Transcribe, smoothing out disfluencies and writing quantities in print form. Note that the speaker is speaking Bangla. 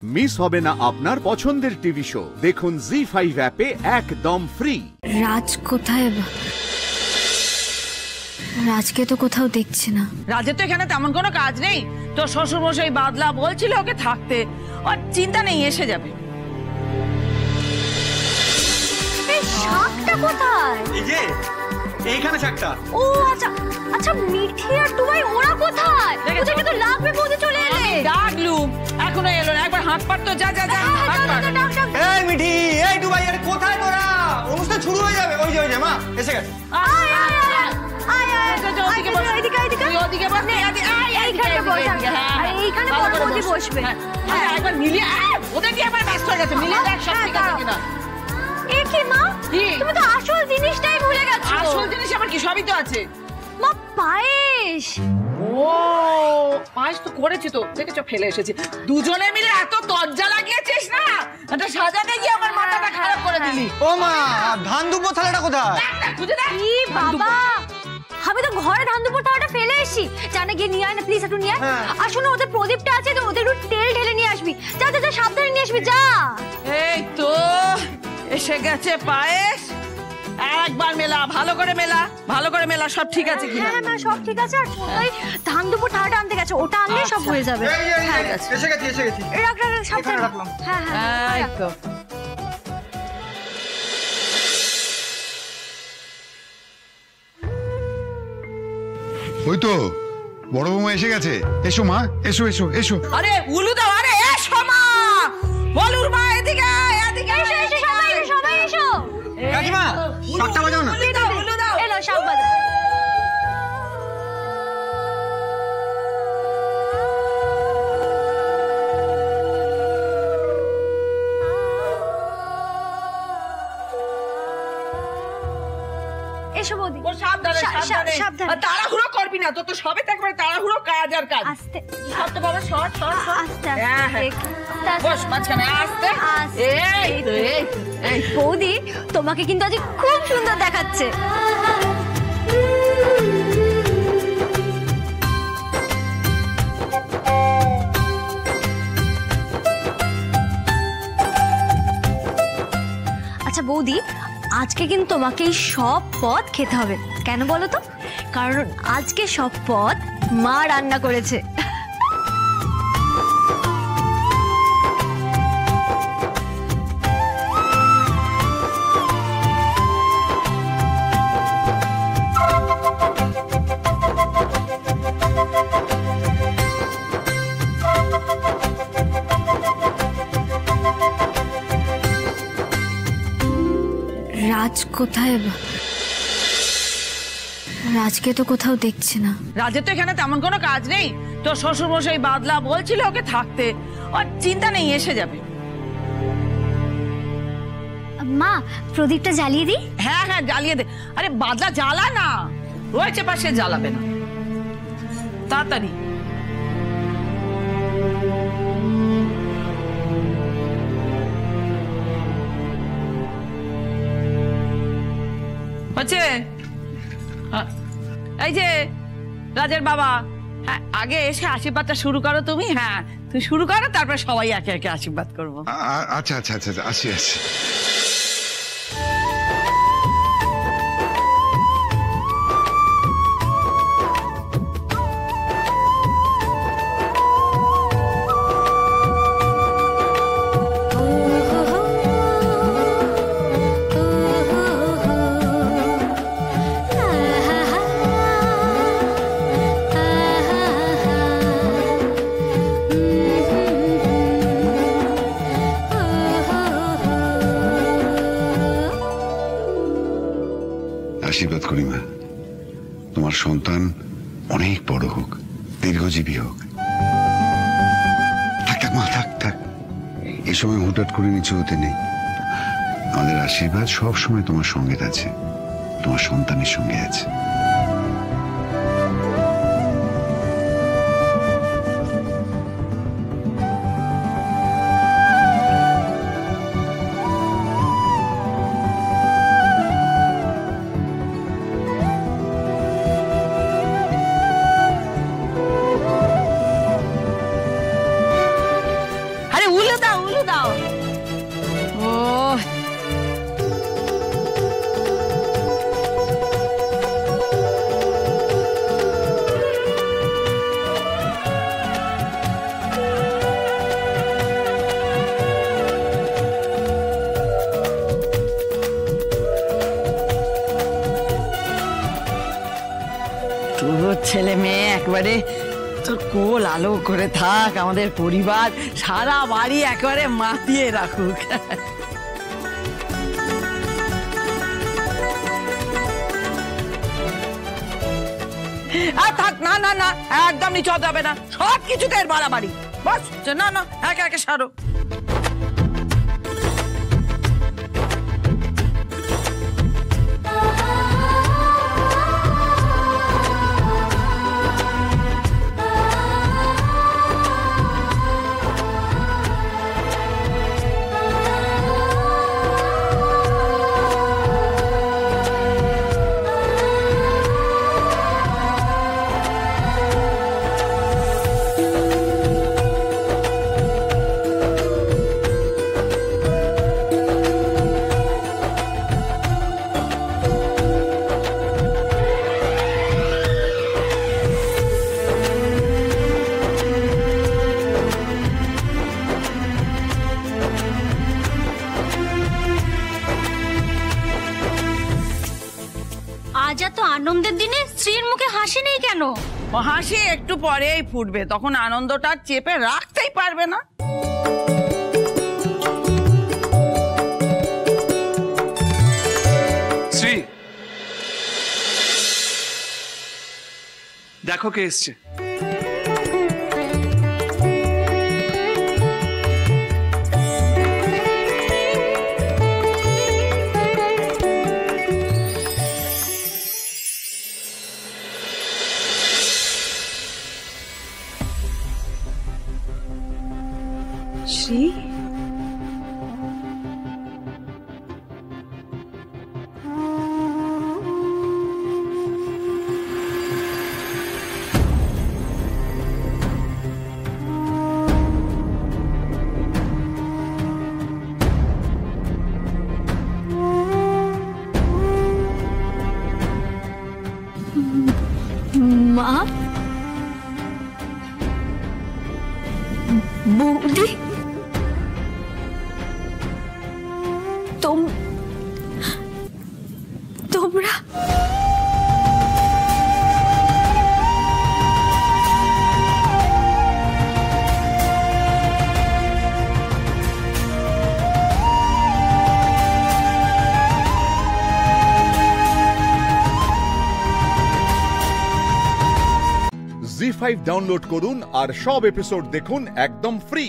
মিস হবে না আপনার পছন্দের টিভি শো। দেখুন জি5 অ্যাপে একদম ফ্রি। রাজ কোথায়? রাজকে তো কোথাও দেখছি না। রাজের তো এখানে তেমন কোনো কাজ নেই। তো শ্বশুর মশাই বাদলা বলছিল ওকে থাকতে, আর চিন্তা নেই, এসে যাবে। এই শাকটা কোথায়? এই যে এইখানে শাকটা। ও আচ্ছা আচ্ছা, মিঠি আর টুবাই ওরা কোথায়? ওদেরকে তো লাগবে, বলতে চলে এলে। ডাকলু, এখনো এলো না। একবার হাত পাত তো, যা যা যা। এই মিঠি, এই টুবাই, আরে কোথায় তোরা? অনুষ্ঠান শুরু হয়ে যাবে। ওই যে মা এসে গেছে। আয় আয় আয় আয় আয়, ওদিকে বস, এদিকে এদিকে। তুই ওদিকে বস, এইখানে বস। আর এইখানে বড় বসবে। হ্যাঁ, একবার মিলিয়ে ওদের দিয়ে আবার ব্যস্ত হয়ে গেছে। মিলিয়ে দেখ সব ঠিক আছে কিনা। এ কি মা, তুমি তো আসল জিনিসটাই ভুলে গেছো। আসল জিনিস আমার কি? সবই তো আছে মা। পায়েস। ও পায়েস তো করেছি তো, দেখেছো ফেলে এসেছি। দুজনে মিলে এত দরজা লাগিয়েছিস না, এটা সাজাতে গিয়ে আমার মাথাটা খারাপ করে দিলি। ও মা, ধান দুব্বো থালাটা কোথায়? বুঝে দেখ। কি বাবা, আমি তো ঘরে ধান দুপুর থালাটা ফেলে এসেছি। জানা গিয়ে নিয়ে আয় না প্লিজ, একটু নিয়ে আয়। আর শোনো, ওদের প্রদীপটা আছে তো, ওদের একটু তেল ঢেলে নিয়ে আসবি। যা যা যা, সাবধানে নিয়ে আসবি, যা। এই তো এসে গেছে পায়েস। একবার মেলা, ভালো করে মেলা, ভালো করে মেলা, সব ঠিক আছে কিনা। হ্যাঁ মা, সব ঠিক আছে। আর ওই ধান দুপুর থালাটা আনতে গেছে, ওটা আনলে সব হয়ে যাবে। এসে গেছি এসে গেছি। রাখ রাখ, সাবধানে রাখলাম। হ্যাঁ হ্যাঁ, এই তো ওই তো বড় বৌমা এসে গেছে। এসো মা, এসো এসো এসো। আরে উলু দাও, আরে এসো মা, বলুর মা এদিকে এদিকে। এসো এসো, সবাই এসো, সবাই এসো। কাকিমা, শাকটা বাজাও না। উলু দাও, উলু দাও। এলো শাক বাজা। এসো বৌদি। ও সাবধানে সাবধানে, সাবধানে। আর তাড়াহুড়ো করবি না, তো তো সবে তো একবারে তাড়াহুড়ো, কাজ আর কাজ। আস্তে সবটা বাবা, শর্ট শর্ট শর্ট। আস্তে হ্যাঁ, হ্যাঁ। আস্তে। বস মাঝখানে, আস্তে আস্তে। এই তো এই তো, এই তো। বৌদি, তোমাকে কিন্তু আজ খুব সুন্দর দেখাচ্ছে। আচ্ছা বৌদি, আজকে কিন্তু তোমাকে এই সব পদ খেতে হবে। কেন বলো তো? কারণ আজকে সব পদ মা রান্না করেছে। রাজ কোথায়? রাজকে তো কোথাও দেখছি না। রাজের তো এখানে তেমন কোনো কাজ নেই। তো শ্বশুর মশাই বাদলা বলছিল ওকে থাকতে, আর চিন্তা নেই, এসে যাবে। মা, প্রদীপটা জ্বালিয়ে দিই। হ্যাঁ হ্যাঁ, জ্বালিয়ে দে। আরে বাদলা জ্বালা না, রয়েছে পাশে, জ্বালাবে না, তাড়াতাড়ি। হচ্ছে এই যে রাজের বাবা, হ্যাঁ আগে এসে আশীর্বাদটা শুরু করো তুমি। হ্যাঁ তুমি শুরু করো, তারপর সবাই একে একে আশীর্বাদ করবো। আচ্ছা আচ্ছা আচ্ছা, আসি আসি। আশীর্বাদ করি মা, তোমার সন্তান অনেক বড় হোক, দীর্ঘজীবী হোক। থাক থাক মা, থাক থাক, এই সময় হুটহাট করে নিচু হতে নেই। আমাদের আশীর্বাদ সব সময় তোমার সঙ্গে আছে, তোমার সন্তানের সঙ্গে আছে। দাও উলু দাও। ও তোর ছেলে মেয়ে একবারে তোর কোল আলো করে থাক, আমাদের পরিবার সারা বাড়ি একবারে মাতিয়ে রাখুক। আর থাক, না না না, একদম নিচে হতে হবে না, সব কিছুতে এর বাড়াবাড়ি। বাস না না, একে একে সারো। আজ এত আনন্দের দিনে স্ত্রীর মুখে হাসি নেই কেন? হাসি একটু পরেই ফুটবে, তখন আনন্দটা চেপে রাখতেই পারবে না। শ্রী, দেখো কে এসছে। শ্রী, মা, বৌদি, তোমরা জি5 ডাউনলোড করুন আর সব এপিসোড দেখুন একদম ফ্রি।